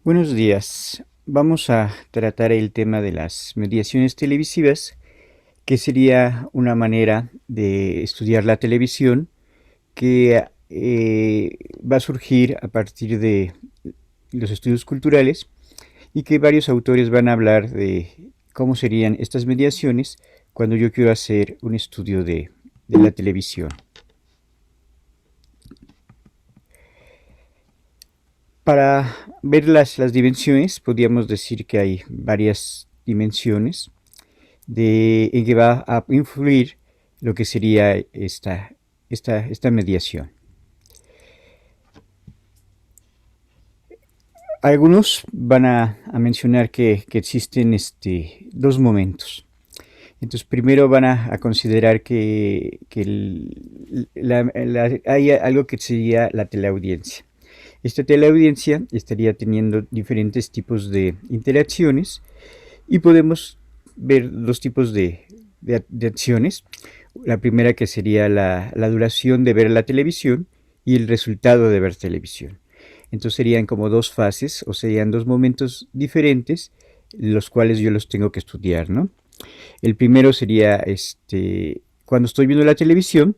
Buenos días. Vamos a tratar el tema de las mediaciones televisivas, que sería una manera de estudiar la televisión que va a surgir a partir de los estudios culturales y que varios autores van a hablar de cómo serían estas mediaciones cuando yo quiero hacer un estudio de la televisión. Para ver las dimensiones, podríamos decir que hay varias dimensiones en que va a influir lo que sería esta mediación. Algunos van a mencionar que existen dos momentos. Entonces, primero van a considerar que hay algo que sería la teleaudiencia. Esta teleaudiencia estaría teniendo diferentes tipos de interacciones y podemos ver dos tipos de acciones. La primera que sería la duración de ver la televisión y el resultado de ver televisión. Entonces serían como dos fases o serían dos momentos diferentes los cuales yo los tengo que estudiar, ¿no? El primero sería cuando estoy viendo la televisión,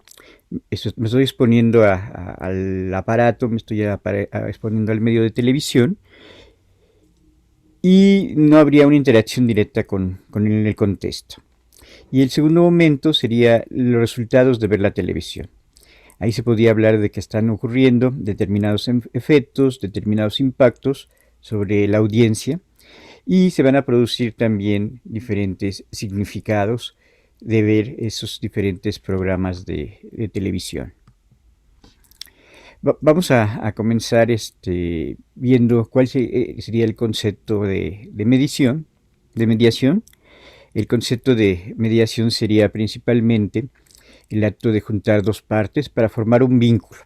me estoy exponiendo al aparato, me estoy exponiendo al medio de televisión y no habría una interacción directa con el contexto. Y el segundo momento sería los resultados de ver la televisión. Ahí se podría hablar de que están ocurriendo determinados efectos, determinados impactos sobre la audiencia y se van a producir también diferentes significados de ver esos diferentes programas de televisión. Vamos a comenzar viendo cuál sería el concepto de mediación. El concepto de mediación sería principalmente el acto de juntar dos partes para formar un vínculo.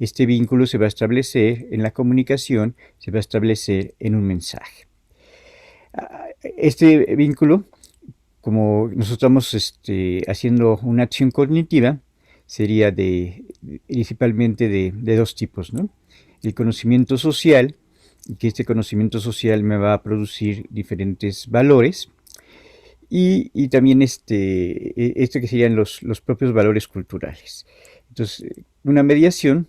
Este vínculo se va a establecer en la comunicación, se va a establecer en un mensaje. Este vínculo, como nosotros estamos haciendo una acción cognitiva, sería principalmente de dos tipos, ¿no? El conocimiento social, que este conocimiento social me va a producir diferentes valores, y también esto que serían los propios valores culturales. Entonces, una mediación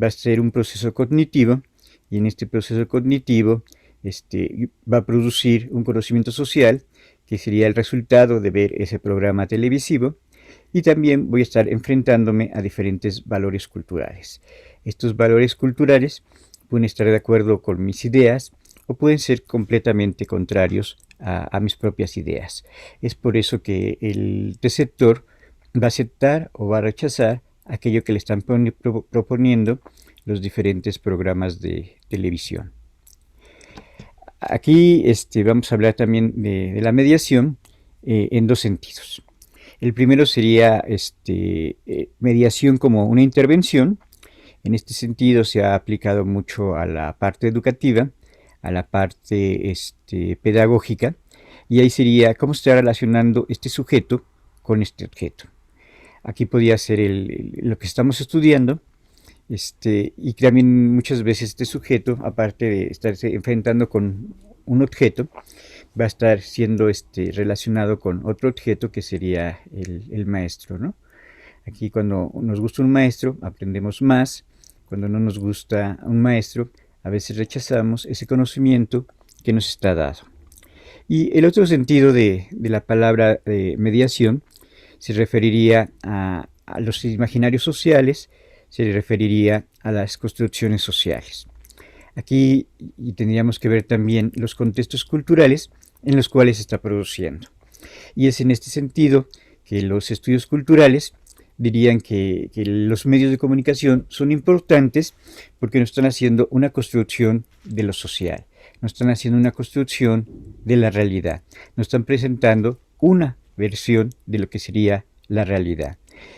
va a ser un proceso cognitivo y en este proceso cognitivo va a producir un conocimiento social que sería el resultado de ver ese programa televisivo y también voy a estar enfrentándome a diferentes valores culturales. Estos valores culturales pueden estar de acuerdo con mis ideas o pueden ser completamente contrarios a mis propias ideas. Es por eso que el receptor va a aceptar o va a rechazar aquello que le están proponiendo los diferentes programas de televisión. Aquí vamos a hablar también de la mediación en dos sentidos. El primero sería mediación como una intervención. En este sentido se ha aplicado mucho a la parte educativa, a la parte pedagógica, y ahí sería cómo se está relacionando este sujeto con este objeto. Aquí podría ser lo que estamos estudiando, y también muchas veces este sujeto, aparte de estarse enfrentando con un objeto, va a estar siendo relacionado con otro objeto que sería el maestro, ¿no? Aquí cuando nos gusta un maestro aprendemos más, cuando no nos gusta un maestro a veces rechazamos ese conocimiento que nos está dado. Y el otro sentido de la palabra mediación se referiría a los imaginarios sociales, se referiría a las construcciones sociales. Aquí tendríamos que ver también los contextos culturales en los cuales se está produciendo. Y es en este sentido que los estudios culturales dirían que los medios de comunicación son importantes porque nos están haciendo una construcción de lo social, nos están haciendo una construcción de la realidad, nos están presentando una versión de lo que sería la realidad.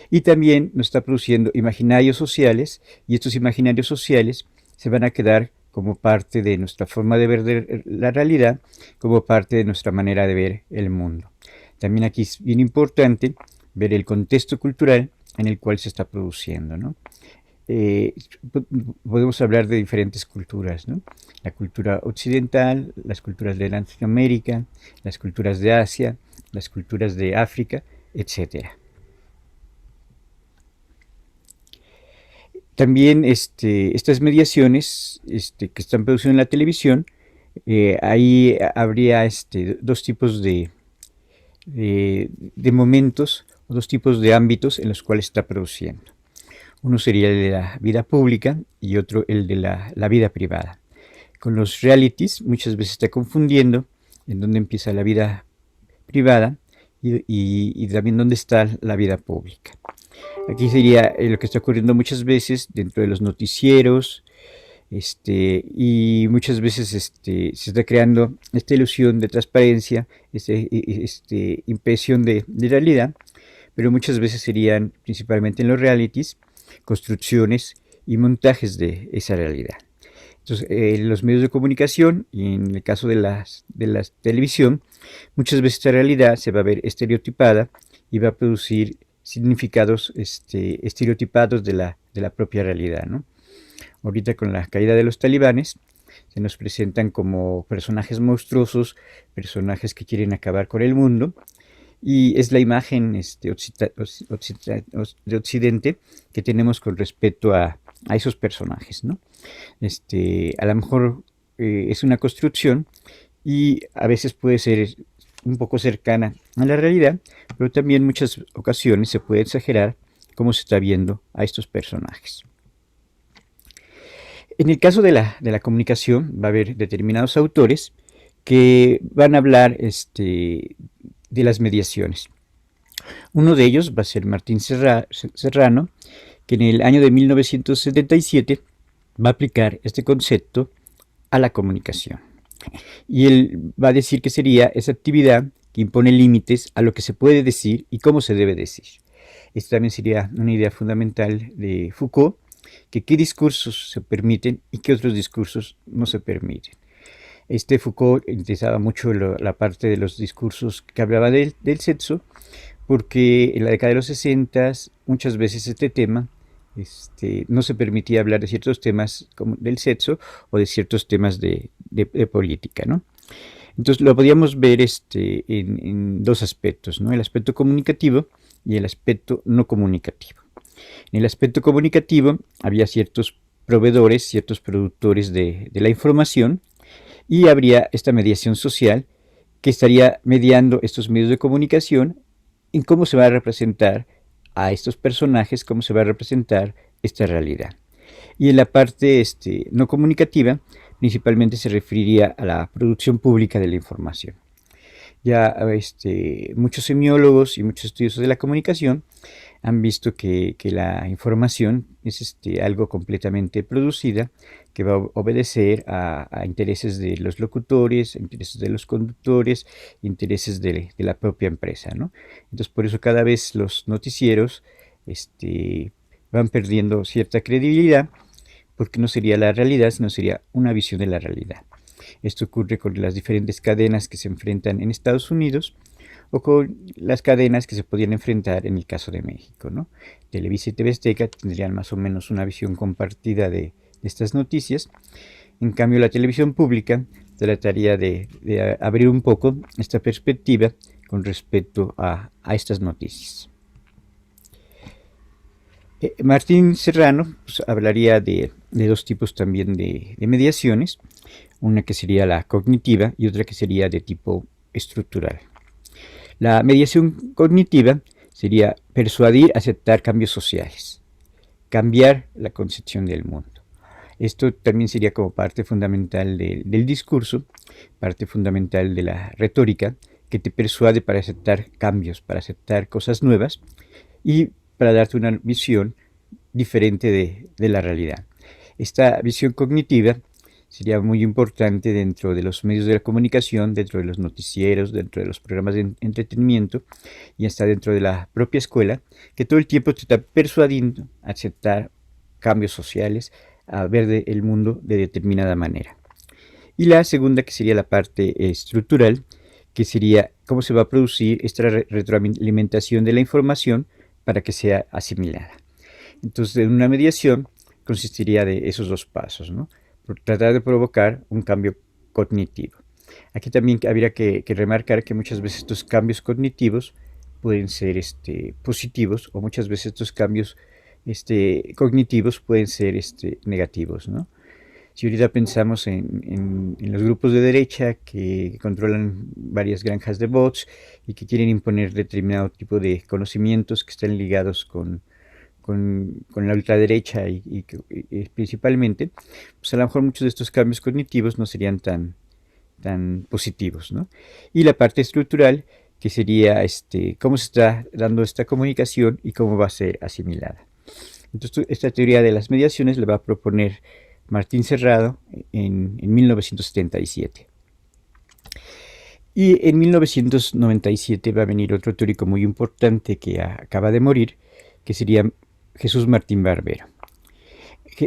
Y también nos está produciendo imaginarios sociales y estos imaginarios sociales se van a quedar como parte de nuestra forma de ver la realidad, como parte de nuestra manera de ver el mundo. También aquí es bien importante ver el contexto cultural en el cual se está produciendo, ¿no? eh, podemos hablar de diferentes culturas, ¿no? La cultura occidental, las culturas de Latinoamérica, las culturas de Asia, las culturas de África, etcétera. También estas mediaciones que están produciendo en la televisión, ahí habría dos tipos de momentos o dos tipos de ámbitos en los cuales está produciendo. Uno sería el de la vida pública y otro el de la vida privada. Con los realities muchas veces está confundiendo en dónde empieza la vida privada y también dónde está la vida pública. Aquí sería lo que está ocurriendo muchas veces dentro de los noticieros, y muchas veces se está creando esta ilusión de transparencia, esta impresión de realidad, pero muchas veces serían, principalmente en los realities, construcciones y montajes de esa realidad. Entonces, los medios de comunicación, y en el caso de la televisión, muchas veces esta realidad se va a ver estereotipada y va a producir significados estereotipados de la propia realidad, ¿no? Ahorita con la caída de los talibanes, se nos presentan como personajes monstruosos, personajes que quieren acabar con el mundo, y es la imagen de Occidente que tenemos con respecto a esos personajes, ¿no? A lo mejor es una construcción y a veces puede ser un poco cercana a la realidad, pero también en muchas ocasiones se puede exagerar cómo se está viendo a estos personajes. En el caso de la comunicación va a haber determinados autores que van a hablar de las mediaciones. Uno de ellos va a ser Martín Serrano, que en el año de 1977 va a aplicar este concepto a la comunicación. Y él va a decir que sería esa actividad que impone límites a lo que se puede decir y cómo se debe decir. Esta también sería una idea fundamental de Foucault, que qué discursos se permiten y qué otros discursos no se permiten. Foucault interesaba mucho la parte de los discursos que hablaba del sexo, porque en la década de los 60 muchas veces este tema no se permitía hablar de ciertos temas como del sexo o de ciertos temas de política, ¿no? Entonces lo podíamos ver en dos aspectos, ¿no? El aspecto comunicativo y el aspecto no comunicativo. En el aspecto comunicativo había ciertos proveedores, ciertos productores de la información, y habría esta mediación social que estaría mediando estos medios de comunicación en cómo se va a representar a estos personajes, cómo se va a representar esta realidad. Y en la parte no comunicativa, principalmente se referiría a la producción pública de la información. Ya muchos semiólogos y muchos estudiosos de la comunicación han visto que la información es algo completamente producida, que va a obedecer a intereses de los locutores, intereses de los conductores, intereses de la propia empresa, ¿no? Entonces, por eso cada vez los noticieros van perdiendo cierta credibilidad, porque no sería la realidad, sino sería una visión de la realidad. Esto ocurre con las diferentes cadenas que se enfrentan en Estados Unidos o con las cadenas que se podían enfrentar en el caso de México, ¿no? Televisa y TV Azteca tendrían más o menos una visión compartida de estas noticias. En cambio, la televisión pública trataría de abrir un poco esta perspectiva con respecto a estas noticias. Martín Serrano pues, hablaría de dos tipos también de mediaciones, una que sería la cognitiva y otra que sería de tipo estructural. La mediación cognitiva sería persuadir, aceptar cambios sociales, cambiar la concepción del mundo. Esto también sería como parte fundamental del discurso, parte fundamental de la retórica, que te persuade para aceptar cambios, para aceptar cosas nuevas y para darte una visión diferente de la realidad. Esta visión cognitiva sería muy importante dentro de los medios de la comunicación, dentro de los noticieros, dentro de los programas de entretenimiento y hasta dentro de la propia escuela, que todo el tiempo te está persuadiendo a aceptar cambios sociales, a ver el mundo de determinada manera. Y la segunda, que sería la parte estructural, que sería cómo se va a producir esta retroalimentación de la información para que sea asimilada. Entonces, en una mediación consistiría de esos dos pasos, ¿no? Por tratar de provocar un cambio cognitivo. Aquí también habría que remarcar que muchas veces estos cambios cognitivos pueden ser positivos, o muchas veces estos cambios cognitivos pueden ser negativos, ¿no? Si ahorita pensamos en los grupos de derecha que controlan varias granjas de bots y que quieren imponer determinado tipo de conocimientos que están ligados con la ultraderecha y principalmente, pues a lo mejor muchos de estos cambios cognitivos no serían tan positivos, ¿no? Y la parte estructural, que sería cómo se está dando esta comunicación y cómo va a ser asimilada. Entonces, esta teoría de las mediaciones la va a proponer Martín Serrado en 1977. Y en 1997 va a venir otro teórico muy importante que acaba de morir, que sería Jesús Martín Barbero.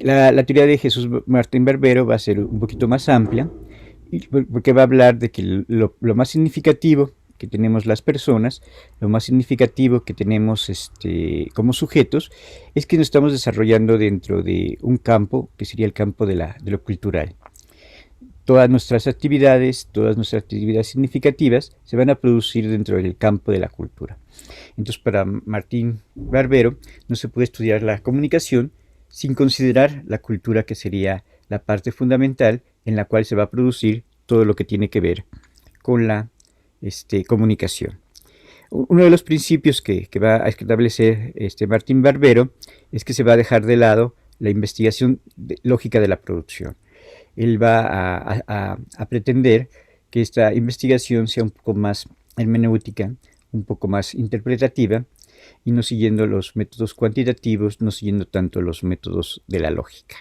La teoría de Jesús Martín Barbero va a ser un poquito más amplia, porque va a hablar de que lo más significativo que tenemos las personas, lo más significativo que tenemos como sujetos, es que nos estamos desarrollando dentro de un campo que sería el campo de lo cultural. Todas nuestras actividades significativas se van a producir dentro del campo de la cultura. Entonces, para Martín Barbero no se puede estudiar la comunicación sin considerar la cultura, que sería la parte fundamental en la cual se va a producir todo lo que tiene que ver con la comunicación. Uno de los principios que va a establecer Martín Barbero es que se va a dejar de lado la investigación lógica de la producción. Él va a pretender que esta investigación sea un poco más hermenéutica, un poco más interpretativa, y no siguiendo los métodos cuantitativos, no siguiendo tanto los métodos de la lógica.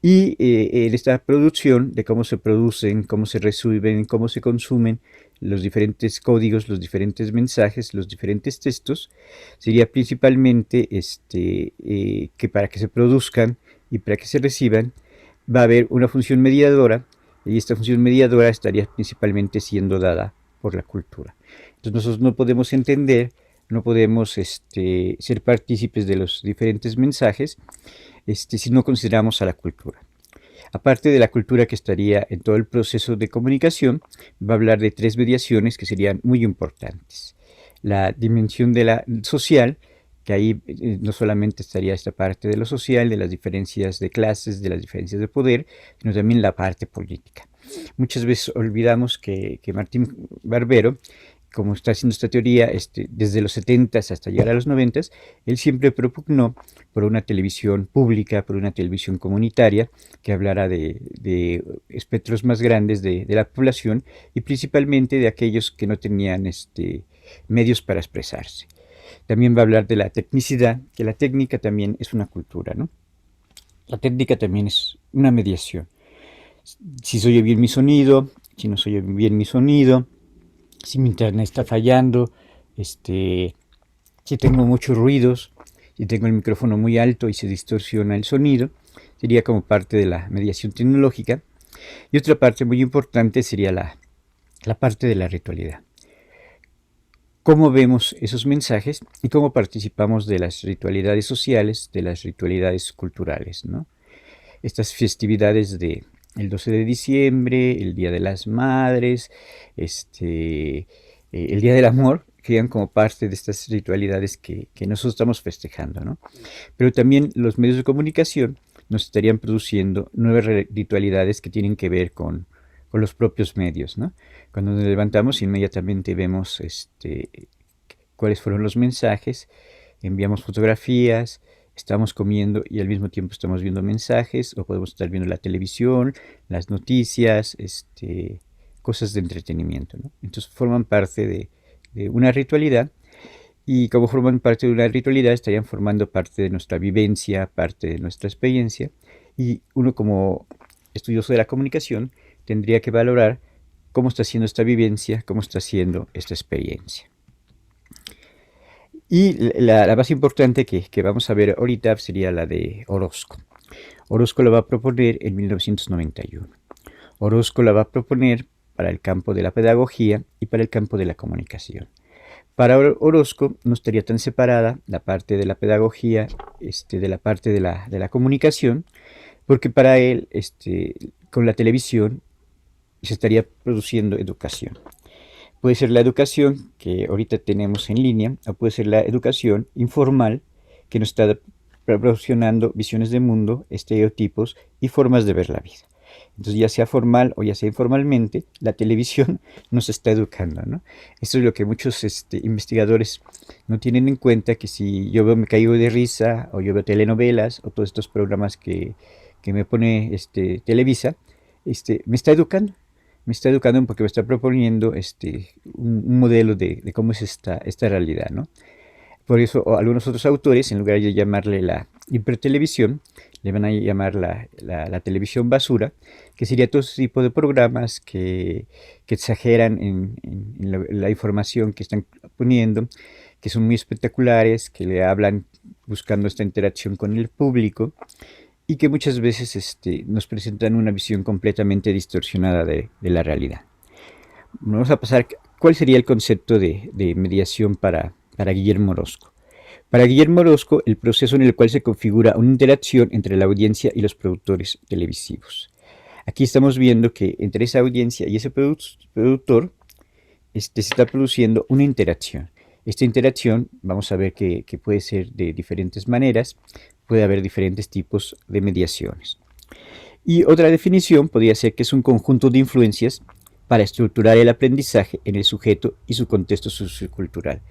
Y en esta producción de cómo se producen, cómo se resuelven, cómo se consumen los diferentes códigos, los diferentes mensajes, los diferentes textos, sería principalmente que para que se produzcan y para que se reciban va a haber una función mediadora, y esta función mediadora estaría principalmente siendo dada por la cultura. Entonces nosotros no podemos entender, no podemos ser partícipes de los diferentes mensajes si no consideramos a la cultura. Aparte de la cultura que estaría en todo el proceso de comunicación, va a hablar de tres mediaciones que serían muy importantes. La dimensión de la social, que ahí no solamente estaría esta parte de lo social, de las diferencias de clases, de las diferencias de poder, sino también la parte política. Muchas veces olvidamos que Martín Barbero, como está haciendo esta teoría desde los 70 hasta llegar a los 90, él siempre propugnó por una televisión pública, por una televisión comunitaria, que hablara de espectros más grandes de la población y principalmente de aquellos que no tenían medios para expresarse. También va a hablar de la tecnicidad, que la técnica también es una cultura, ¿no? La técnica también es una mediación. Si se oye bien mi sonido, si no se oye bien mi sonido, si mi internet está fallando, si tengo muchos ruidos, si tengo el micrófono muy alto y se distorsiona el sonido, sería como parte de la mediación tecnológica. Y otra parte muy importante sería la parte de la ritualidad. Cómo vemos esos mensajes y cómo participamos de las ritualidades sociales, de las ritualidades culturales, ¿no? Estas festividades del 12 de diciembre, el Día de las Madres, el Día del Amor, quedan como parte de estas ritualidades que nosotros estamos festejando, ¿no? Pero también los medios de comunicación nos estarían produciendo nuevas ritualidades que tienen que ver con los propios medios, ¿no? Cuando nos levantamos inmediatamente vemos cuáles fueron los mensajes, enviamos fotografías, estamos comiendo y al mismo tiempo estamos viendo mensajes, o podemos estar viendo la televisión, las noticias, cosas de entretenimiento, ¿no? Entonces forman parte de una ritualidad, y como forman parte de una ritualidad estarían formando parte de nuestra vivencia, parte de nuestra experiencia, y uno como estudioso de la comunicación tendría que valorar cómo está siendo esta vivencia, cómo está siendo esta experiencia. Y la más importante que vamos a ver ahorita sería la de Orozco. Orozco la va a proponer en 1991. Orozco la va a proponer para el campo de la pedagogía y para el campo de la comunicación. Para Orozco no estaría tan separada la parte de la pedagogía de la parte de la comunicación, porque para él, con la televisión, se estaría produciendo educación. Puede ser la educación que ahorita tenemos en línea, o puede ser la educación informal que nos está proporcionando visiones de mundo, estereotipos y formas de ver la vida. Entonces, ya sea formal o ya sea informalmente, la televisión nos está educando, ¿no? Esto es lo que muchos investigadores no tienen en cuenta, que si yo me caigo de risa, o yo veo telenovelas, o todos estos programas que me pone Televisa, me está educando porque me está proponiendo un modelo de cómo es esta realidad, ¿no? Por eso algunos otros autores, en lugar de llamarle la hipertelevisión, le van a llamar la televisión basura, que sería todo ese tipo de programas que exageran en la información que están poniendo, que son muy espectaculares, que le hablan buscando esta interacción con el público y que muchas veces nos presentan una visión completamente distorsionada de la realidad. Vamos a pasar, ¿cuál sería el concepto de mediación para Guillermo Orozco? Para Guillermo Orozco, el proceso en el cual se configura una interacción entre la audiencia y los productores televisivos. Aquí estamos viendo que entre esa audiencia y ese productor se está produciendo una interacción. Esta interacción vamos a ver que puede ser de diferentes maneras, puede haber diferentes tipos de mediaciones. Y otra definición podría ser que es un conjunto de influencias para estructurar el aprendizaje en el sujeto y su contexto sociocultural.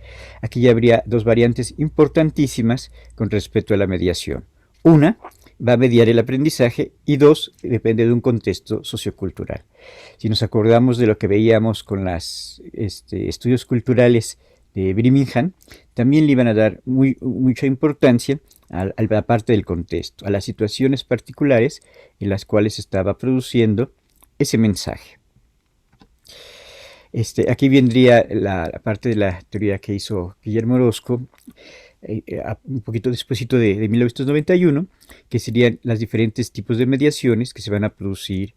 Aquí ya habría dos variantes importantísimas con respecto a la mediación. Una, va a mediar el aprendizaje, y dos, depende de un contexto sociocultural. Si nos acordamos de lo que veíamos con los estudios culturales de Birmingham, también le iban a dar mucha importancia a la parte del contexto, a las situaciones particulares en las cuales se estaba produciendo ese mensaje. Aquí vendría la parte de la teoría que hizo Guillermo Orozco, un poquito después de 1991, que serían los diferentes tipos de mediaciones que se van a producir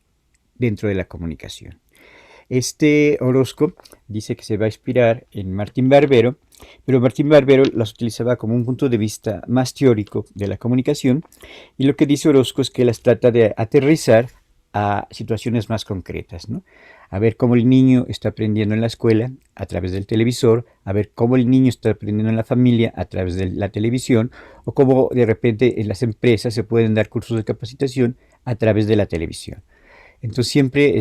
dentro de la comunicación. Orozco dice que se va a inspirar en Martín Barbero, pero Martín Barbero las utilizaba como un punto de vista más teórico de la comunicación, y lo que dice Orozco es que las trata de aterrizar a situaciones más concretas, ¿no? A ver cómo el niño está aprendiendo en la escuela a través del televisor, a ver cómo el niño está aprendiendo en la familia a través de la televisión, o cómo de repente en las empresas se pueden dar cursos de capacitación a través de la televisión. Entonces siempre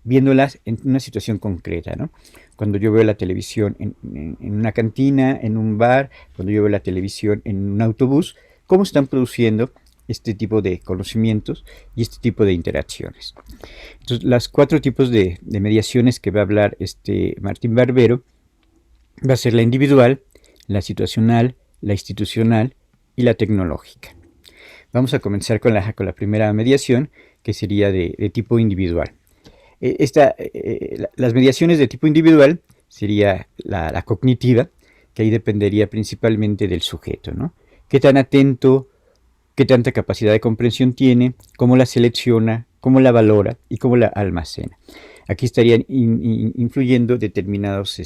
viéndolas en una situación concreta, ¿no? Cuando yo veo la televisión en una cantina, en un bar, cuando yo veo la televisión en un autobús, cómo están produciendo este tipo de conocimientos y este tipo de interacciones. Entonces, los 4 tipos de mediaciones que va a hablar Martín Barbero va a ser la individual, la situacional, la institucional y la tecnológica. Vamos a comenzar con la primera mediación, que sería de tipo individual. Las mediaciones de tipo individual sería la cognitiva, que ahí dependería principalmente del sujeto, ¿no? Qué tan atento, qué tanta capacidad de comprensión tiene, cómo la selecciona, cómo la valora y cómo la almacena. Aquí estarían influyendo determinados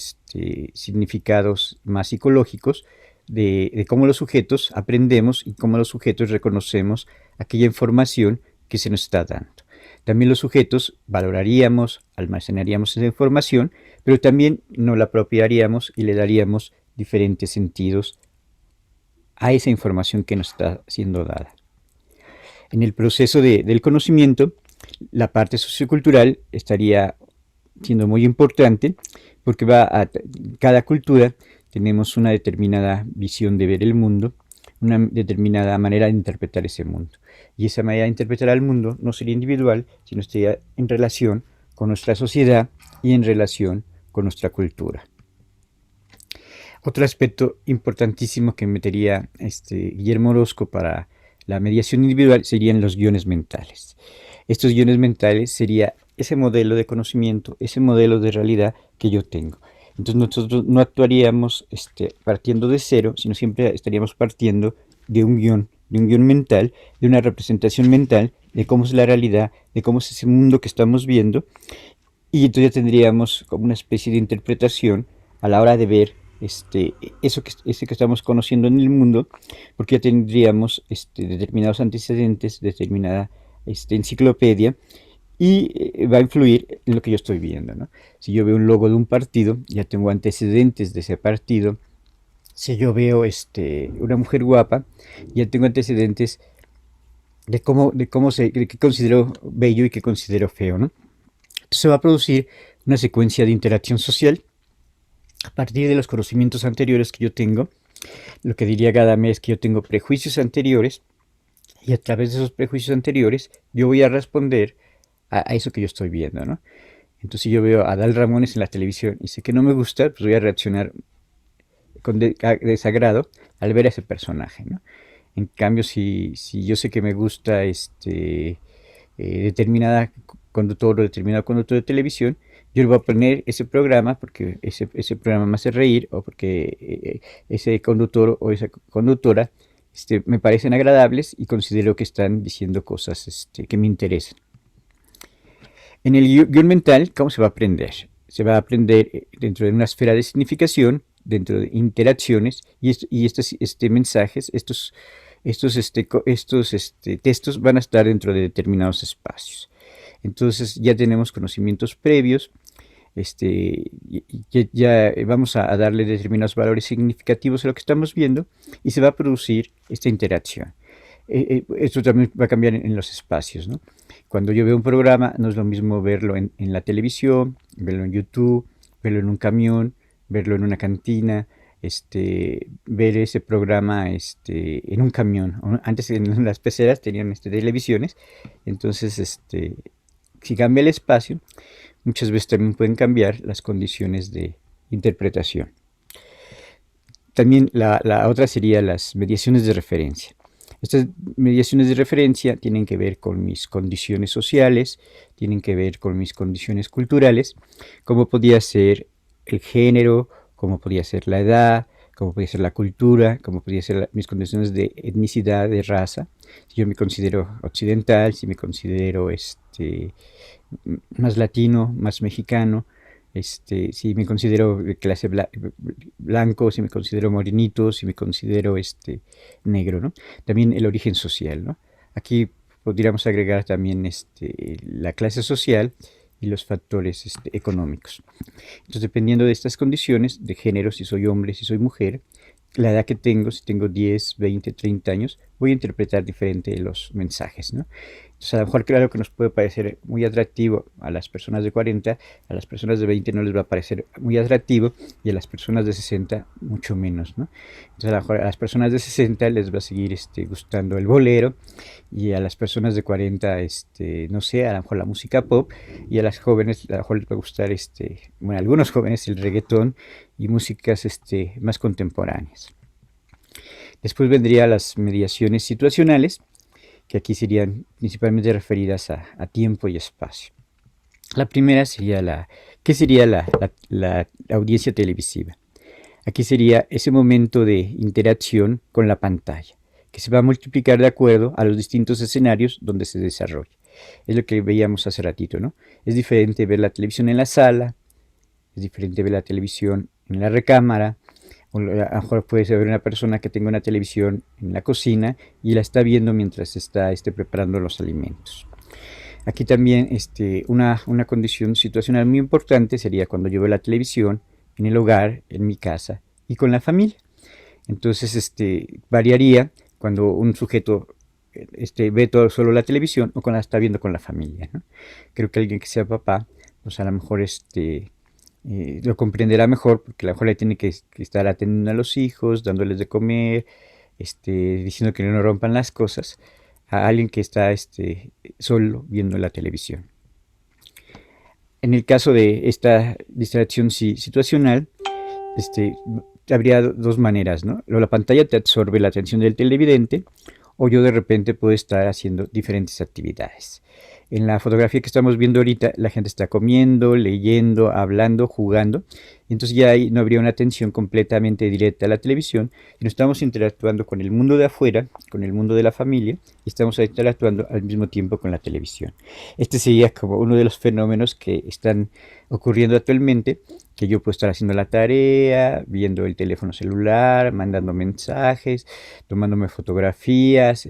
significados más psicológicos de cómo los sujetos aprendemos y cómo los sujetos reconocemos aquella información que se nos está dando. También los sujetos valoraríamos, almacenaríamos esa información, pero también nos la apropiaríamos y le daríamos diferentes sentidos a esa información que nos está siendo dada. En el proceso del conocimiento, la parte sociocultural estaría siendo muy importante, porque cada cultura tenemos una determinada visión de ver el mundo, una determinada manera de interpretar ese mundo. Y esa manera de interpretar al mundo no sería individual, sino estaría en relación con nuestra sociedad y en relación con nuestra cultura. Otro aspecto importantísimo que metería Guillermo Orozco para la mediación individual serían los guiones mentales. Estos guiones mentales sería ese modelo de conocimiento, ese modelo de realidad que yo tengo. Entonces nosotros no actuaríamos partiendo de cero, sino siempre estaríamos partiendo de un guión mental, de una representación mental de cómo es la realidad, de cómo es ese mundo que estamos viendo, y entonces ya tendríamos como una especie de interpretación a la hora de ver ese que estamos conociendo en el mundo, porque ya tendríamos determinados antecedentes, determinada enciclopedia, y va a influir en lo que yo estoy viendo, ¿no? Si yo veo un logo de un partido, ya tengo antecedentes de ese partido. Si yo veo una mujer guapa, ya tengo antecedentes de qué considero bello y qué considero feo, ¿no? Entonces se va a producir una secuencia de interacción social a partir de los conocimientos anteriores que yo tengo. Lo que diría Gadamer es que yo tengo prejuicios anteriores, y a través de esos prejuicios anteriores yo voy a responder a eso que yo estoy viendo, ¿no? Entonces, si yo veo a Dal Ramones en la televisión y sé que no me gusta, pues voy a reaccionar con desagrado al ver a ese personaje, ¿no? En cambio, si yo sé que me gusta determinada conductor o determinado conductor de televisión, yo le voy a poner ese programa porque ese programa me hace reír, o porque ese conductor o esa conductora me parecen agradables y considero que están diciendo cosas que me interesan. En el guión mental, ¿cómo se va a aprender? Se va a aprender dentro de una esfera de significación, dentro de interacciones, y estos mensajes, estos textos van a estar dentro de determinados espacios. Entonces ya tenemos conocimientos previos, ya vamos a darle determinados valores significativos a lo que estamos viendo, y se va a producir esta interacción. Esto también va a cambiar en los espacios, ¿no? Cuando yo veo un programa, no es lo mismo verlo en la televisión, verlo en YouTube, verlo en un camión, verlo en una cantina, ver ese programa en un camión. Antes en las peceras tenían televisiones, entonces si cambia el espacio, muchas veces también pueden cambiar las condiciones de interpretación. También la otra sería las mediaciones de referencia. Estas mediaciones de referencia tienen que ver con mis condiciones sociales, tienen que ver con mis condiciones culturales, como podía ser el género, como podía ser la edad, como podía ser la cultura, como podía ser mis condiciones de etnicidad, de raza. Si yo me considero occidental, si me considero más latino, más mexicano, si me considero de clase blanco, si me considero morenito, si me considero negro, ¿no? También el origen social, ¿no? Aquí podríamos agregar también la clase social y los factores económicos. Entonces, dependiendo de estas condiciones de género, si soy hombre, si soy mujer, la edad que tengo, si tengo 10, 20, 30 años, voy a interpretar diferente los mensajes, ¿no? Entonces, a lo mejor, claro que nos puede parecer muy atractivo a las personas de 40, a las personas de 20 no les va a parecer muy atractivo, y a las personas de 60 mucho menos, ¿no? Entonces, a lo mejor a las personas de 60 les va a seguir gustando el bolero, y a las personas de 40, no sé, a lo mejor la música pop, y a las jóvenes a lo mejor les va a gustar, bueno, a algunos jóvenes el reggaetón y músicas más contemporáneas. Después vendrían las mediaciones situacionales, que aquí serían principalmente referidas a tiempo y espacio. La primera sería ¿qué sería la audiencia televisiva? Aquí sería ese momento de interacción con la pantalla, que se va a multiplicar de acuerdo a los distintos escenarios donde se desarrolla. Es lo que veíamos hace ratito, ¿no? Es diferente ver la televisión en la sala, es diferente ver la televisión en la recámara, o a lo mejor puede ser una persona que tenga una televisión en la cocina y la está viendo mientras está preparando los alimentos. Aquí también una condición situacional muy importante sería cuando yo veo la televisión en el hogar, en mi casa y con la familia. Entonces variaría cuando un sujeto ve solo la televisión o cuando la está viendo con la familia, ¿no? Creo que alguien que sea papá, pues a lo mejor lo comprenderá mejor, porque a lo mejor le tiene que estar atendiendo a los hijos, dándoles de comer, diciendo que no rompan las cosas, a alguien que está solo viendo la televisión. En el caso de esta distracción situacional, habría dos maneras, ¿no? La pantalla te absorbe la atención del televidente, o yo de repente puedo estar haciendo diferentes actividades. En la fotografía que estamos viendo ahorita, la gente está comiendo, leyendo, hablando, jugando. Entonces ya ahí no habría una atención completamente directa a la televisión, sino estamos interactuando con el mundo de afuera, con el mundo de la familia, y estamos interactuando al mismo tiempo con la televisión. Este sería como uno de los fenómenos que están ocurriendo actualmente, que yo puedo estar haciendo la tarea, viendo el teléfono celular, mandando mensajes, tomándome fotografías,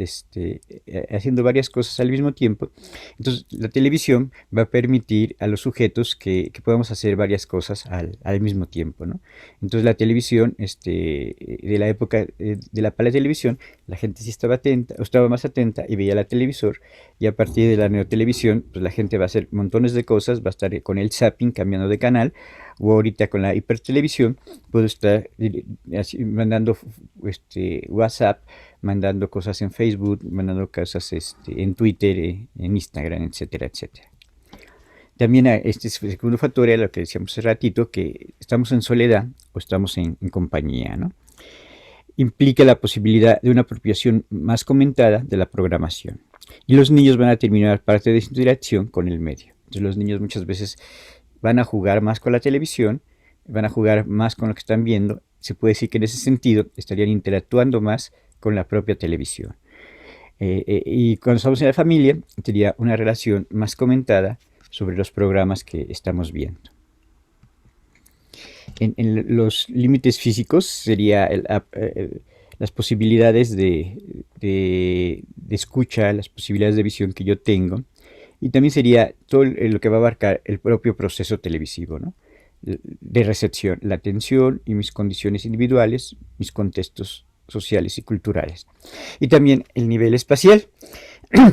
haciendo varias cosas al mismo tiempo. Entonces, la televisión va a permitir a los sujetos que podamos hacer varias cosas al mismo tiempo, ¿no? Entonces, la televisión, de la época de la televisión, la gente sí estaba atenta, o estaba más atenta y veía la televisor, y a partir de la neotelevisión, pues la gente va a hacer montones de cosas, va a estar con el zapping, cambiando de canal, o ahorita con la hipertelevisión, puedo estar mandando WhatsApp, mandando cosas en Facebook, mandando cosas en Twitter, en Instagram, etcétera, etcétera. También este segundo factor era lo que decíamos hace ratito, que estamos en soledad o estamos en compañía, ¿no? Implica la posibilidad de una apropiación más comentada de la programación. Y los niños van a terminar parte de su interacción con el medio. Entonces los niños muchas veces van a jugar más con la televisión, van a jugar más con lo que están viendo. Se puede decir que en ese sentido estarían interactuando más con la propia televisión. Y cuando estamos en la familia, sería una relación más comentada sobre los programas que estamos viendo. En los límites físicos sería las posibilidades de escucha, las posibilidades de visión que yo tengo, y también sería todo lo que va a abarcar el propio proceso televisivo, ¿no? De recepción, la atención y mis condiciones individuales, mis contextos sociales y culturales. Y también el nivel espacial.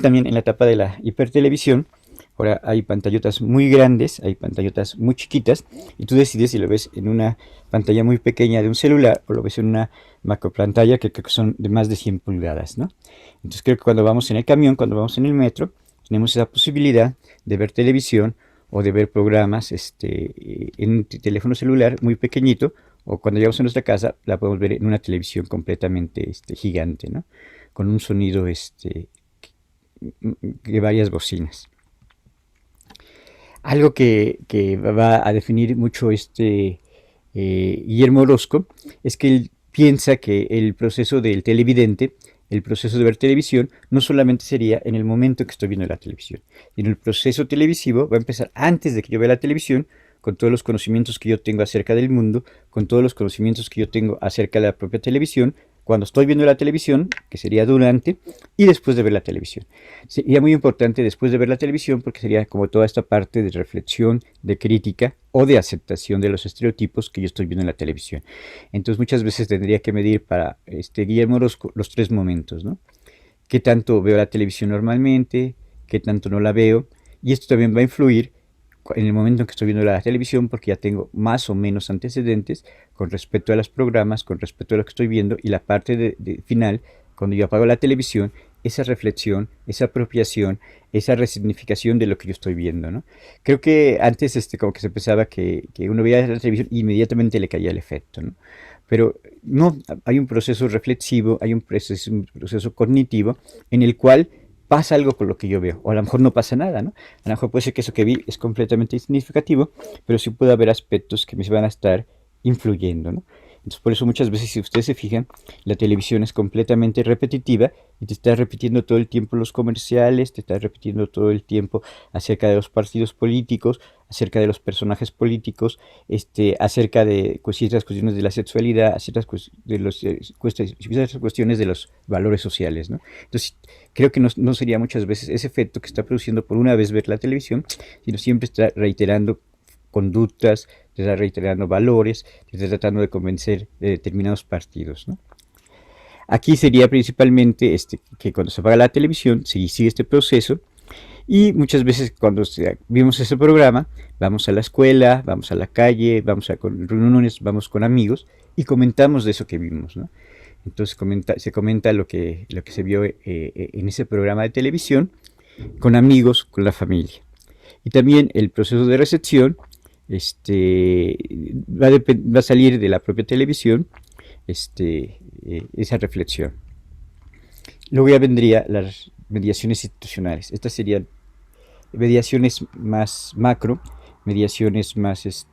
También en la etapa de la hipertelevisión, ahora hay pantallotas muy grandes, hay pantallotas muy chiquitas, y tú decides si lo ves en una pantalla muy pequeña de un celular o lo ves en una macropantalla que creo que son de más de 100 pulgadas, ¿no? Entonces creo que cuando vamos en el camión, cuando vamos en el metro, tenemos esa posibilidad de ver televisión o de ver programas en un teléfono celular muy pequeñito, o cuando llegamos a nuestra casa la podemos ver en una televisión completamente gigante, ¿no? Con un sonido de varias bocinas. Algo que va a definir mucho Guillermo Orozco es que él piensa que el proceso del televidente, el proceso de ver televisión, no solamente sería en el momento que estoy viendo la televisión, sino el proceso televisivo va a empezar antes de que yo vea la televisión, con todos los conocimientos que yo tengo acerca del mundo, con todos los conocimientos que yo tengo acerca de la propia televisión, cuando estoy viendo la televisión, que sería durante, y después de ver la televisión. Sería muy importante después de ver la televisión porque sería como toda esta parte de reflexión, de crítica o de aceptación de los estereotipos que yo estoy viendo en la televisión. Entonces muchas veces tendría que medir para Guillermo Orozco los tres momentos, ¿no? ¿Qué tanto veo la televisión normalmente? ¿Qué tanto no la veo? Y esto también va a influir en el momento en que estoy viendo la televisión, porque ya tengo más o menos antecedentes con respecto a los programas, con respecto a lo que estoy viendo, y la parte de final, cuando yo apago la televisión, esa reflexión, esa apropiación, esa resignificación de lo que yo estoy viendo, ¿no? Creo que antes como que se pensaba que uno veía la televisión e inmediatamente le caía el efecto, ¿no? Pero no, hay un proceso reflexivo, hay un proceso cognitivo en el cual pasa algo con lo que yo veo, o a lo mejor no pasa nada, ¿no? A lo mejor puede ser que eso que vi es completamente insignificativo, pero sí puede haber aspectos que me van a estar influyendo, ¿no? Entonces por eso muchas veces, si ustedes se fijan, la televisión es completamente repetitiva y te está repitiendo todo el tiempo los comerciales, te está repitiendo todo el tiempo acerca de los partidos políticos, acerca de los personajes políticos, acerca de ciertas cuestiones de la sexualidad, ciertas cuestiones de los valores sociales, ¿no? Entonces creo que no sería muchas veces ese efecto que está produciendo por una vez ver la televisión, sino siempre está reiterando conductas, te está reiterando valores, te está tratando de convencer de determinados partidos, ¿no? Aquí sería principalmente que cuando se apaga la televisión se sigue este proceso, y muchas veces cuando vimos ese programa, vamos a la escuela, vamos a la calle, vamos a reuniones, vamos con amigos y comentamos de eso que vimos, ¿no? Entonces se comenta lo que se vio en ese programa de televisión con amigos, con la familia. Y también el proceso de recepción va a salir de la propia televisión esa reflexión. Luego ya vendría las mediaciones institucionales. Estas serían mediaciones más macro, mediaciones más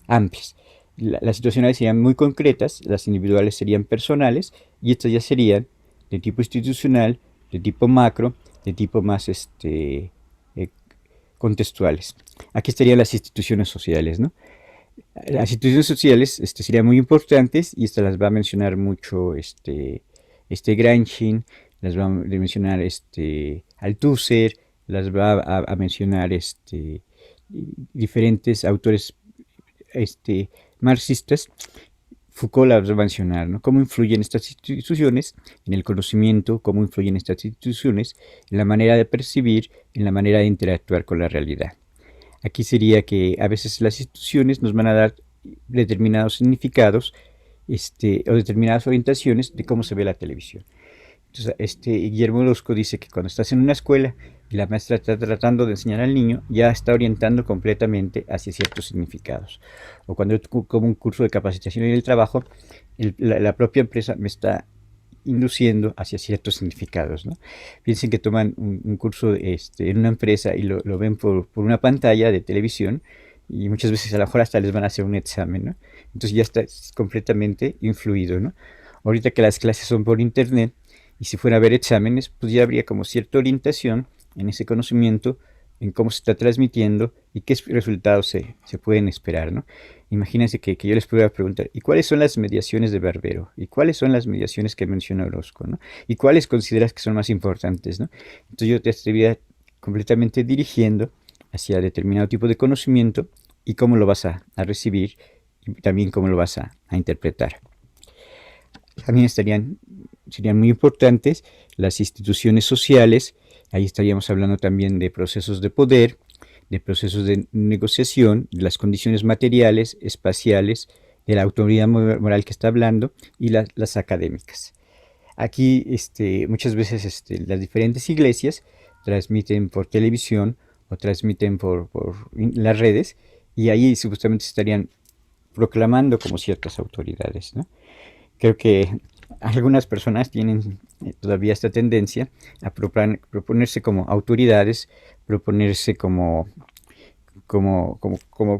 amplias. Las situacionales serían muy concretas, las individuales serían personales y estas ya serían de tipo institucional, de tipo macro, de tipo más contextuales. Aquí estarían las instituciones sociales, ¿no? Las instituciones sociales serían muy importantes y estas las va a mencionar mucho Gramsci, las va a mencionar Althusser, las va a mencionar diferentes autores marxistas. Foucault las va a mencionar, ¿no? Cómo influyen estas instituciones en el conocimiento, cómo influyen estas instituciones en la manera de percibir, en la manera de interactuar con la realidad. Aquí sería que a veces las instituciones nos van a dar determinados significados o determinadas orientaciones de cómo se ve la televisión. Entonces, Guillermo Orozco dice que cuando estás en una escuela y la maestra está tratando de enseñar al niño, ya está orientando completamente hacia ciertos significados. O cuando yo como un curso de capacitación en el trabajo, la propia empresa me está induciendo hacia ciertos significados, ¿no? Piensen que toman un curso en una empresa y lo ven por una pantalla de televisión y muchas veces a lo mejor hasta les van a hacer un examen, ¿no? Entonces ya está completamente influido, ¿no? Ahorita que las clases son por internet y si fuera a haber exámenes, pues ya habría como cierta orientación en ese conocimiento, en cómo se está transmitiendo y qué resultados se pueden esperar, ¿no? Imagínense que yo les pudiera preguntar, ¿y cuáles son las mediaciones de Barbero? ¿Y cuáles son las mediaciones que menciona Orozco? ¿No? ¿Y cuáles consideras que son más importantes? ¿No? Entonces yo te estaría completamente dirigiendo hacia determinado tipo de conocimiento y cómo lo vas a recibir y también cómo lo vas a interpretar. También serían muy importantes las instituciones sociales. Ahí estaríamos hablando también de procesos de poder, de procesos de negociación, de las condiciones materiales, espaciales, de la autoridad moral que está hablando y las académicas. Aquí muchas veces las diferentes iglesias transmiten por televisión o transmiten por las redes y ahí supuestamente estarían proclamando como ciertas autoridades, ¿no? Creo que algunas personas tienen todavía esta tendencia a proponerse como autoridades, proponerse como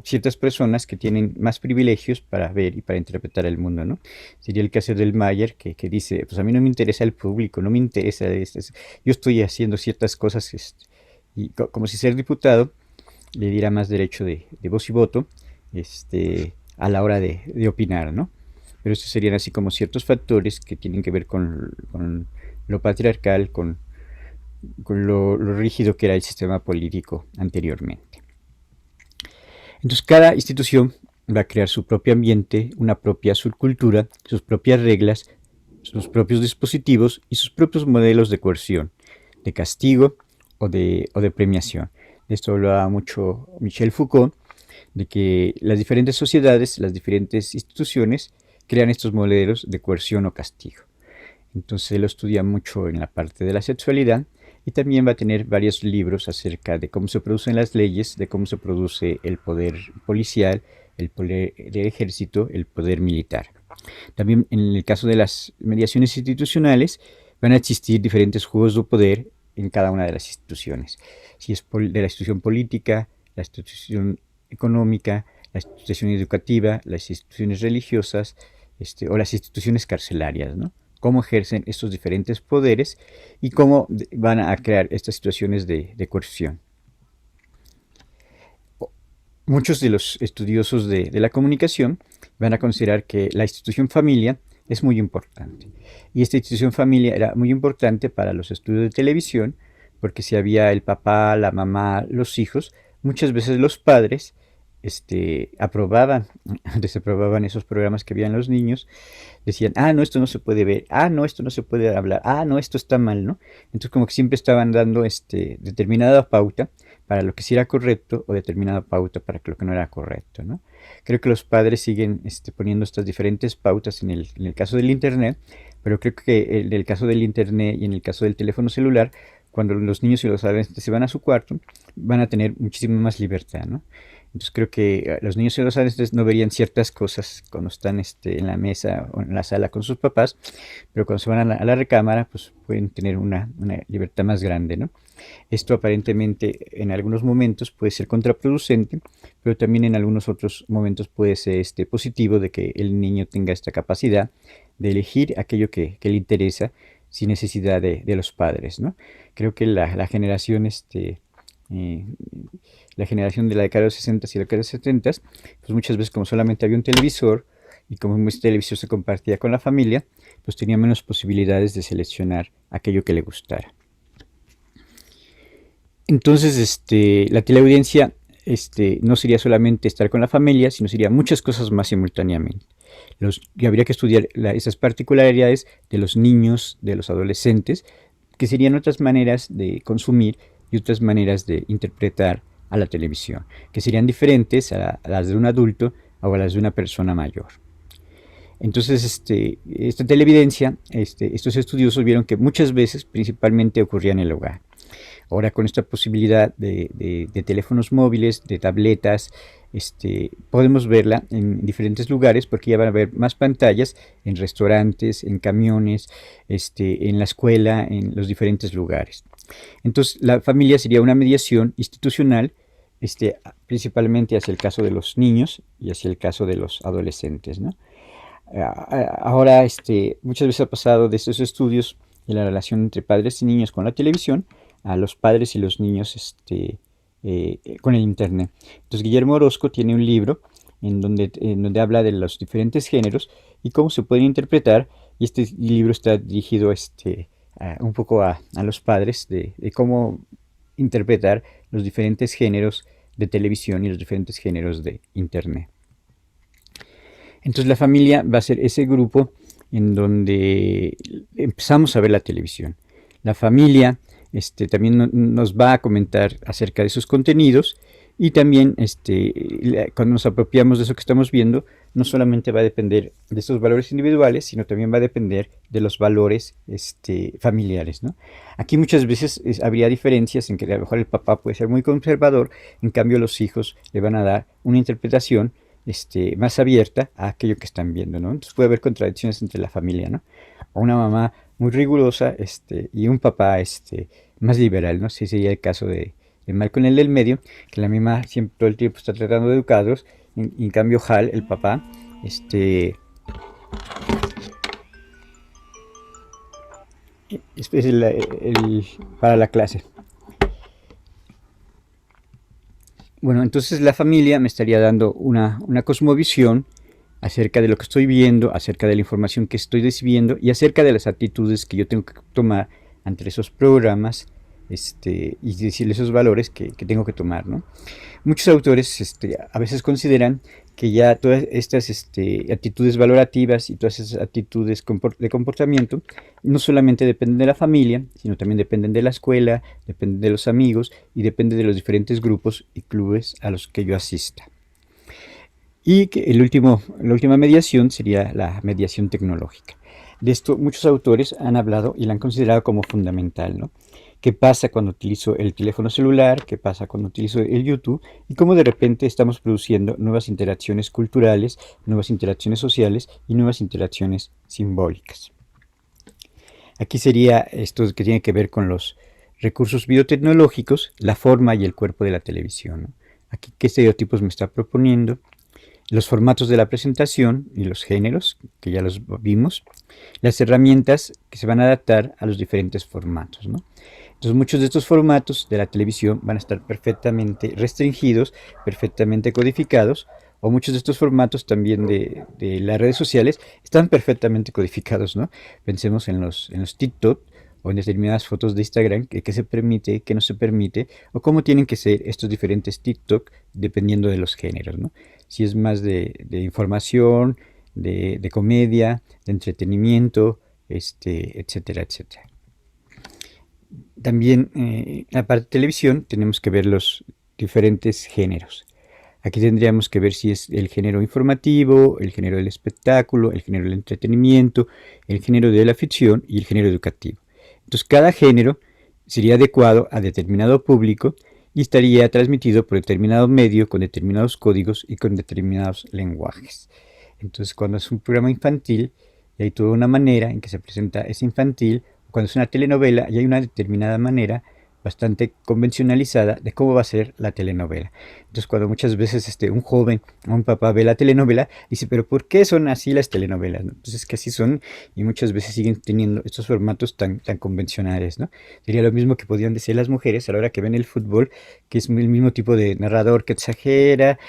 ciertas personas que tienen más privilegios para ver y para interpretar el mundo, ¿no? Sería el caso del Mayer, que dice, pues a mí no me interesa el público, no me interesa yo estoy haciendo ciertas cosas, y como si ser diputado le diera más derecho de voz y voto a la hora de opinar, ¿no? Pero estos serían así como ciertos factores que tienen que ver con lo patriarcal, con lo rígido que era el sistema político anteriormente. Entonces cada institución va a crear su propio ambiente, una propia subcultura, sus propias reglas, sus propios dispositivos y sus propios modelos de coerción, de castigo o de premiación. De esto hablaba mucho Michel Foucault, de que las diferentes sociedades, las diferentes instituciones crean estos modelos de coerción o castigo. Entonces él lo estudia mucho en la parte de la sexualidad y también va a tener varios libros acerca de cómo se producen las leyes, de cómo se produce el poder policial, el poder del ejército, el poder militar. También en el caso de las mediaciones institucionales van a existir diferentes juegos de poder en cada una de las instituciones. Si es de la institución política, la institución económica, la institución educativa, las instituciones religiosas o las instituciones carcelarias, ¿no? Cómo ejercen estos diferentes poderes y cómo van a crear estas situaciones de coerción. Muchos de los estudiosos de la comunicación van a considerar que la institución familia es muy importante. Y esta institución familia era muy importante para los estudios de televisión, porque si había el papá, la mamá, los hijos, muchas veces los padres desaprobaban esos programas que veían los niños, decían, no, esto no se puede ver, no, esto no se puede hablar, no, esto está mal, ¿no? Entonces como que siempre estaban dando determinada pauta para lo que sí era correcto o determinada pauta para lo que no era correcto, ¿no? Creo que los padres siguen poniendo estas diferentes pautas en el caso del internet, pero creo que en el caso del internet y en el caso del teléfono celular, cuando los niños y los adolescentes se van a su cuarto, van a tener muchísima más libertad, ¿no? Entonces creo que los niños y los adolescentes no verían ciertas cosas cuando están en la mesa o en la sala con sus papás, pero cuando se van a la recámara, pues pueden tener una libertad más grande, ¿no? Esto aparentemente en algunos momentos puede ser contraproducente, pero también en algunos otros momentos puede ser positivo de que el niño tenga esta capacidad de elegir aquello que le interesa sin necesidad de los padres, ¿no? Creo que eh, la generación de la década de los 60 y la década de los 70, pues muchas veces como solamente había un televisor y como ese televisor se compartía con la familia, pues tenía menos posibilidades de seleccionar aquello que le gustara. Entonces, la teleaudiencia no sería solamente estar con la familia, sino sería muchas cosas más simultáneamente. Y habría que estudiar esas particularidades de los niños, de los adolescentes, que serían otras maneras de consumir y otras maneras de interpretar a la televisión, que serían diferentes a las de un adulto o a las de una persona mayor. Entonces, esta televidencia, estos estudiosos vieron que muchas veces principalmente ocurría en el hogar. Ahora con esta posibilidad de teléfonos móviles, de tabletas, podemos verla en diferentes lugares porque ya van a haber más pantallas en restaurantes, en camiones, en la escuela, en los diferentes lugares. Entonces la familia sería una mediación institucional, principalmente hacia el caso de los niños y hacia el caso de los adolescentes, ¿no? Ahora, muchas veces ha pasado de estos estudios de la relación entre padres y niños con la televisión a los padres y los niños con el internet. Entonces Guillermo Orozco tiene un libro en donde habla de los diferentes géneros y cómo se pueden interpretar, y este libro está dirigido un poco a los padres de cómo interpretar los diferentes géneros de televisión y los diferentes géneros de internet. Entonces la familia va a ser ese grupo en donde empezamos a ver la televisión. La familia también nos va a comentar acerca de sus contenidos, y también cuando nos apropiamos de eso que estamos viendo, no solamente va a depender de estos valores individuales, sino también va a depender de los valores familiares, ¿no? Aquí muchas veces habría diferencias en que a lo mejor el papá puede ser muy conservador, en cambio los hijos le van a dar una interpretación más abierta a aquello que están viendo, ¿no? Entonces puede haber contradicciones entre la familia, ¿no? O una mamá muy rigurosa y un papá más liberal, ¿no? Ese sería el caso de Malcolm, el del medio, que la misma siempre todo el tiempo está tratando de educarlos, y en cambio Hal, el papá, es para la clase. Bueno, entonces la familia me estaría dando una cosmovisión acerca de lo que estoy viendo, acerca de la información que estoy recibiendo y acerca de las actitudes que yo tengo que tomar ante esos programas, y decirle esos valores que tengo que tomar, ¿no? Muchos autores a veces consideran que ya todas estas actitudes valorativas y todas esas actitudes de comportamiento no solamente dependen de la familia, sino también dependen de la escuela, dependen de los amigos y dependen de los diferentes grupos y clubes a los que yo asista. Y que la última mediación sería la mediación tecnológica. De esto muchos autores han hablado y la han considerado como fundamental, ¿no? ¿Qué pasa cuando utilizo el teléfono celular? ¿Qué pasa cuando utilizo el YouTube? Y cómo de repente estamos produciendo nuevas interacciones culturales, nuevas interacciones sociales y nuevas interacciones simbólicas. Aquí sería esto que tiene que ver con los recursos biotecnológicos, la forma y el cuerpo de la televisión, ¿no? Aquí, ¿qué estereotipos me está proponiendo? Los formatos de la presentación y los géneros, que ya los vimos, las herramientas que se van a adaptar a los diferentes formatos, ¿no? Entonces muchos de estos formatos de la televisión van a estar perfectamente restringidos, perfectamente codificados, o muchos de estos formatos también de las redes sociales están perfectamente codificados, ¿no? Pensemos en los TikTok o en determinadas fotos de Instagram, que se permite, que no se permite, o cómo tienen que ser estos diferentes TikTok dependiendo de los géneros, ¿no? Si es más de información, de comedia, de entretenimiento, etcétera, etcétera. También en la parte de televisión tenemos que ver los diferentes géneros. Aquí tendríamos que ver si es el género informativo, el género del espectáculo, el género del entretenimiento, el género de la ficción y el género educativo. Entonces cada género sería adecuado a determinado público y estaría transmitido por determinado medio, con determinados códigos y con determinados lenguajes. Entonces, cuando es un programa infantil, y hay toda una manera en que se presenta ese infantil, cuando es una telenovela, y hay una determinada manera bastante convencionalizada de cómo va a ser la telenovela. Entonces, cuando muchas veces un joven o un papá ve la telenovela, dice, pero ¿por qué son así las telenovelas? ¿No? Pues es que así son y muchas veces siguen teniendo estos formatos tan convencionales, ¿no? Sería lo mismo que podrían decir las mujeres a la hora que ven el fútbol, que es el mismo tipo de narrador que exagera,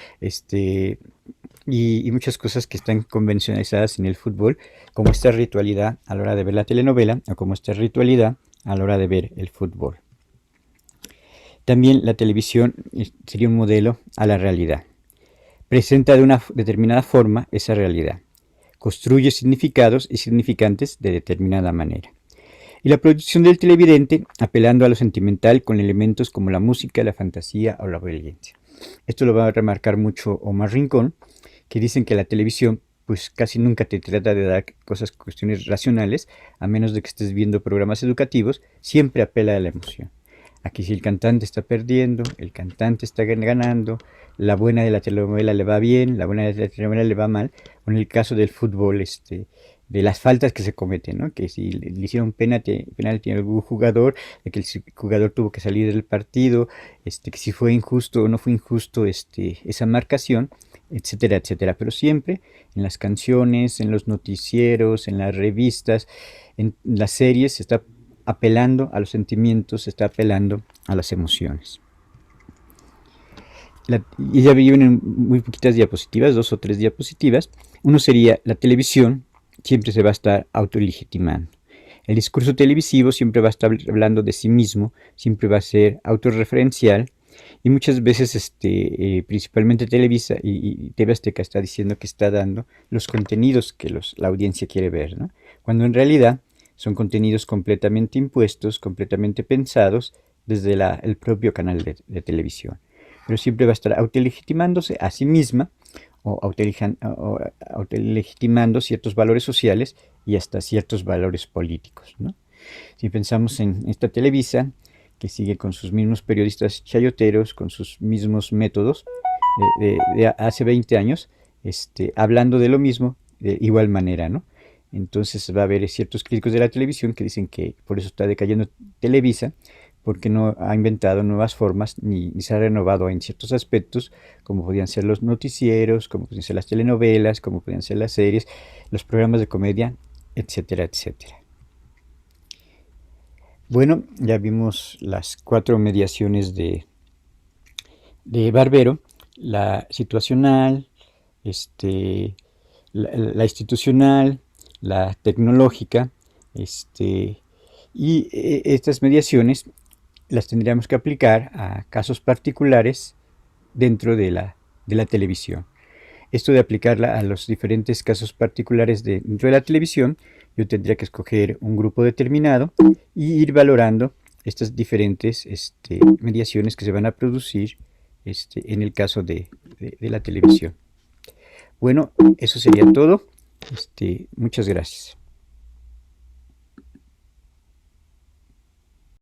y muchas cosas que están convencionalizadas en el fútbol, como esta ritualidad a la hora de ver la telenovela o como esta ritualidad a la hora de ver el fútbol. También la televisión sería un modelo a la realidad. Presenta de una determinada forma esa realidad. Construye significados y significantes de determinada manera. Y la producción del televidente apelando a lo sentimental con elementos como la música, la fantasía o la violencia. Esto lo va a remarcar mucho Omar Rincón, que dicen que la televisión pues casi nunca te trata de dar cuestiones racionales, a menos de que estés viendo programas educativos, siempre apela a la emoción. Aquí si el cantante está perdiendo, el cantante está ganando, la buena de la telenovela le va bien, la buena de la telenovela le va mal, o en el caso del fútbol, de las faltas que se cometen, ¿no? Que si le hicieron penalti a algún jugador, de que el jugador tuvo que salir del partido, que si fue injusto o no fue injusto esa marcación, etcétera, etcétera. Pero siempre en las canciones, en los noticieros, en las revistas, en las series se está apelando a los sentimientos, se está apelando a las emociones. Y ya vienen muy poquitas diapositivas, 2 o 3 diapositivas. Uno sería la televisión, siempre se va a estar autolegitimando. El discurso televisivo siempre va a estar hablando de sí mismo, siempre va a ser autorreferencial y muchas veces, principalmente Televisa y TV Azteca está diciendo que está dando los contenidos que la audiencia quiere ver, ¿no? Cuando en realidad son contenidos completamente impuestos, completamente pensados desde el propio canal de televisión. Pero siempre va a estar autolegitimándose a sí misma o autolegitimando ciertos valores sociales y hasta ciertos valores políticos, ¿no? Si pensamos en esta Televisa, que sigue con sus mismos periodistas chayoteros, con sus mismos métodos de hace 20 años, hablando de lo mismo de igual manera, ¿no? Entonces va a haber ciertos críticos de la televisión que dicen que por eso está decayendo Televisa, porque no ha inventado nuevas formas ni se ha renovado en ciertos aspectos, como podían ser los noticieros, como podían ser las telenovelas, como podían ser las series, los programas de comedia, etcétera, etcétera. Bueno, ya vimos las 4 mediaciones de Barbero, la situacional, la institucional, la tecnológica, y estas mediaciones las tendríamos que aplicar a casos particulares dentro de la televisión. Esto de aplicarla a los diferentes casos particulares dentro de la televisión, yo tendría que escoger un grupo determinado y ir valorando estas diferentes mediaciones que se van a producir en el caso de la televisión. Bueno, eso sería todo. Muchas gracias.